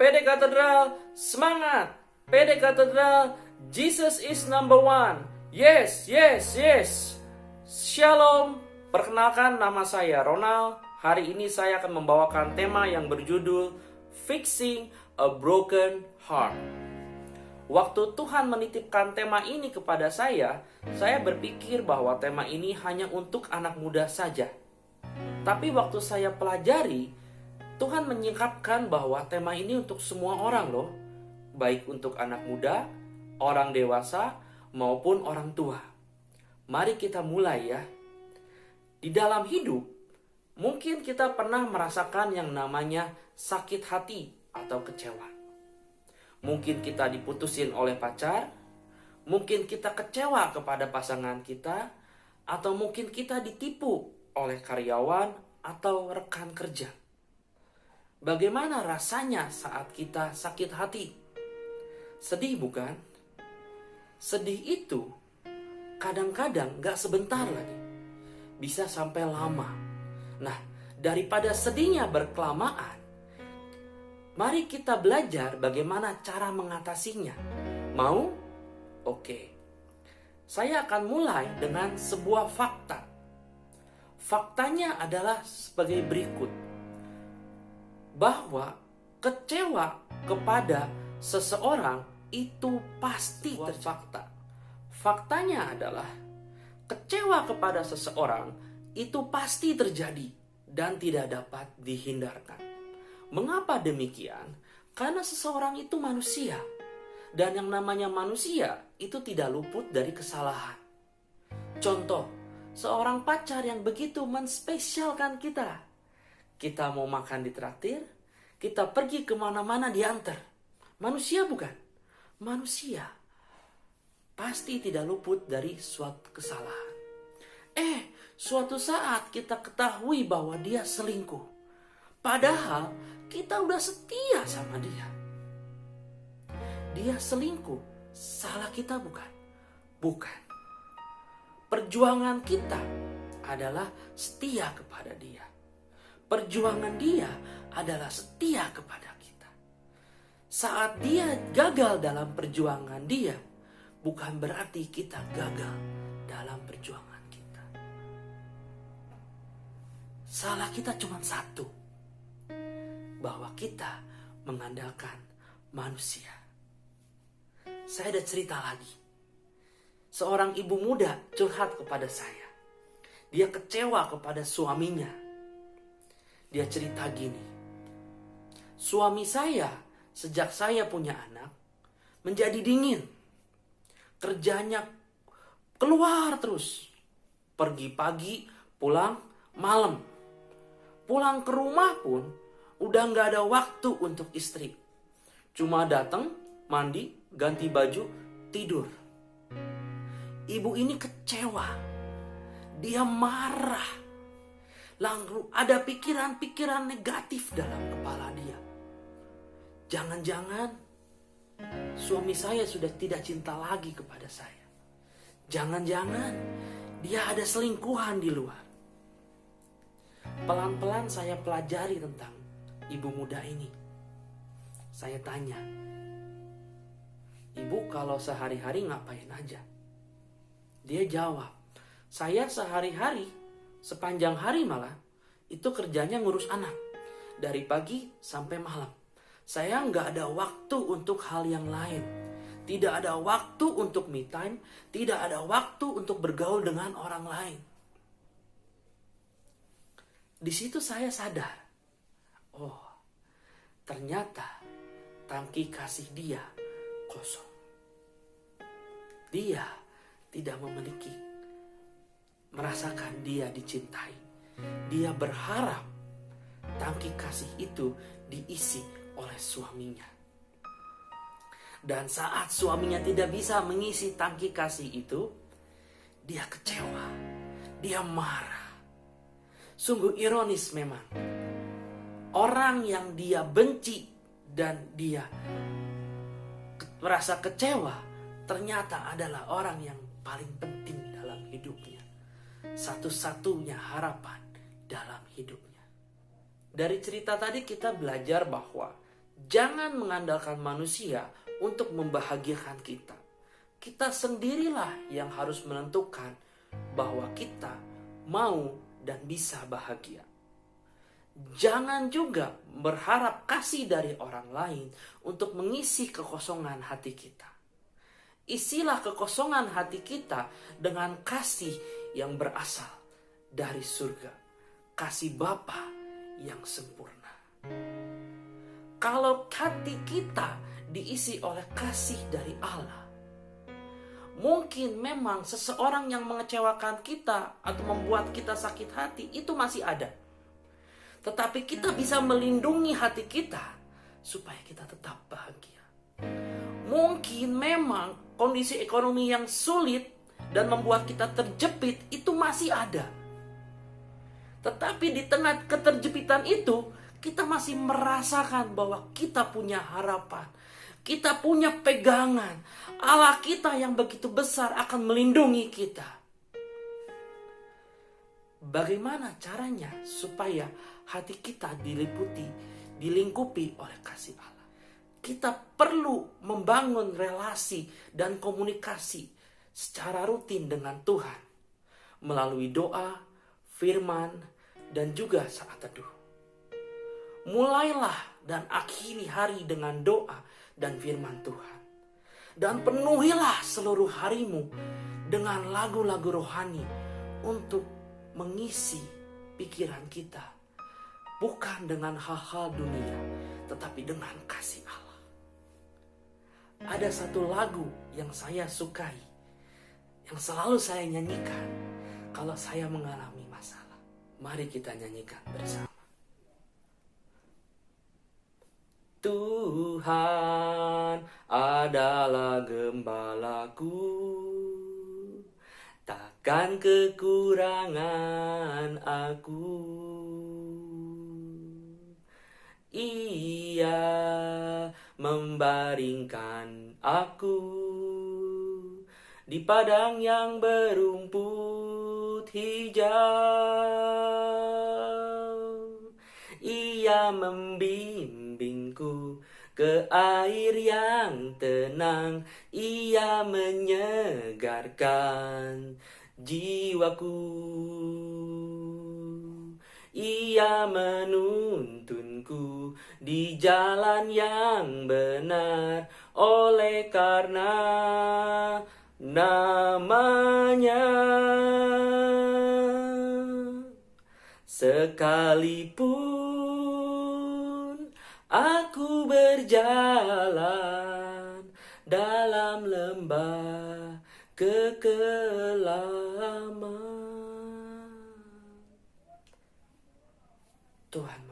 PD Katedral, semangat! PD Katedral, Jesus is number one. Yes, yes, yes. Shalom, perkenalkan nama saya Ronald. Hari ini saya akan membawakan tema yang berjudul Fixing a Broken Heart. Waktu Tuhan menitipkan tema ini kepada saya berpikir bahwa tema ini hanya untuk anak muda saja. Tapi waktu saya pelajari, Tuhan menyingkapkan bahwa tema ini untuk semua orang loh. Baik untuk anak muda, orang dewasa, maupun orang tua. Mari kita mulai ya. Di dalam hidup, mungkin kita pernah merasakan yang namanya sakit hati atau kecewa. Mungkin kita diputusin oleh pacar, mungkin kita kecewa kepada pasangan kita, atau mungkin kita ditipu oleh karyawan atau rekan kerja. Bagaimana rasanya saat kita sakit hati? Sedih bukan? Sedih itu kadang-kadang gak sebentar lagi. Bisa sampai lama. Nah, daripada sedihnya berkelamaan, mari kita belajar bagaimana cara mengatasinya. Mau? Oke. Saya akan mulai dengan sebuah fakta. Faktanya adalah sebagai berikut. Bahwa kecewa kepada seseorang itu pasti terfakta. Faktanya adalah kecewa kepada seseorang itu pasti terjadi dan tidak dapat dihindarkan. Mengapa demikian? Karena seseorang itu manusia. Dan yang namanya manusia itu tidak luput dari kesalahan. Contoh, seorang pacar yang begitu menspesialkan kita. Kita mau makan ditraktir, kita pergi kemana-mana diantar. Manusia bukan? Manusia pasti tidak luput dari suatu kesalahan. Suatu saat kita ketahui bahwa dia selingkuh. Padahal kita udah setia sama dia. Dia selingkuh, salah kita bukan? Bukan. Perjuangan kita adalah setia kepada dia. Perjuangan dia adalah setia kepada kita. Saat dia gagal dalam perjuangan dia, bukan berarti kita gagal dalam perjuangan kita. Salah kita cuma satu, bahwa kita mengandalkan manusia. Saya ada cerita lagi. Seorang ibu muda curhat kepada saya. Dia kecewa kepada suaminya. Dia cerita gini, suami saya sejak saya punya anak menjadi dingin. Kerjanya keluar terus. Pergi pagi, pulang malam. Pulang ke rumah pun udah gak ada waktu untuk istri. Cuma datang, mandi, ganti baju, tidur. Ibu ini kecewa. Dia marah. Lalu ada pikiran-pikiran negatif dalam kepala dia. Jangan-jangan suami saya sudah tidak cinta lagi kepada saya. Jangan-jangan dia ada selingkuhan di luar. Pelan-pelan saya pelajari tentang ibu muda ini. Saya tanya, ibu kalau sehari-hari ngapain aja? Dia jawab, saya sehari-hari sepanjang hari malah itu kerjanya ngurus anak. Dari pagi sampai malam. Saya nggak ada waktu untuk hal yang lain. Tidak ada waktu untuk me time. Tidak ada waktu untuk bergaul dengan orang lain. Di situ saya sadar. Oh, ternyata tangki kasih dia kosong. Dia tidak merasakan dia dicintai. Dia berharap tangki kasih itu diisi oleh suaminya. Dan saat suaminya tidak bisa mengisi tangki kasih itu, dia kecewa. Dia marah. Sungguh ironis memang. Orang yang dia benci dan dia merasa kecewa, ternyata adalah orang yang paling penting dalam hidupnya. Satu-satunya harapan dalam hidupnya. Dari cerita tadi kita belajar bahwa Jangan mengandalkan manusia untuk membahagiakan kita. Kita sendirilah yang harus menentukan bahwa kita mau dan bisa bahagia. Jangan juga berharap kasih dari orang lain untuk mengisi kekosongan hati kita. Isilah kekosongan hati kita dengan kasih yang berasal dari surga. Kasih Bapa yang sempurna. Kalau hati kita diisi oleh kasih dari Allah, mungkin memang seseorang yang mengecewakan kita atau membuat kita sakit hati itu masih ada. Tetapi kita bisa melindungi hati kita supaya kita tetap bahagia. Mungkin memang kondisi ekonomi yang sulit dan membuat kita terjepit itu masih ada. Tetapi di tengah keterjepitan itu, kita masih merasakan bahwa kita punya harapan. Kita punya pegangan. Allah kita yang begitu besar akan melindungi kita. Bagaimana caranya supaya hati kita dilingkupi oleh kasih Allah? Kita perlu membangun relasi dan komunikasi secara rutin dengan Tuhan melalui doa, firman, dan juga saat teduh. Mulailah dan akhiri hari dengan doa dan firman Tuhan. Dan penuhilah seluruh harimu dengan lagu-lagu rohani untuk mengisi pikiran kita. Bukan dengan hal-hal dunia, tetapi dengan kasih Allah. Ada satu lagu yang saya sukai, yang selalu saya nyanyikan kalau saya mengalami masalah. Mari kita nyanyikan bersama. Tuhan adalah gembalaku, takkan kekurangan aku. Ia membaringkan aku di padang yang berumput hijau. Ia membimbingku ke air yang tenang. Ia menyegarkan jiwaku. Ia menuntunku di jalan yang benar oleh karena namanya. Sekalipun aku berjalan dalam lembah kekelaman, Tuhan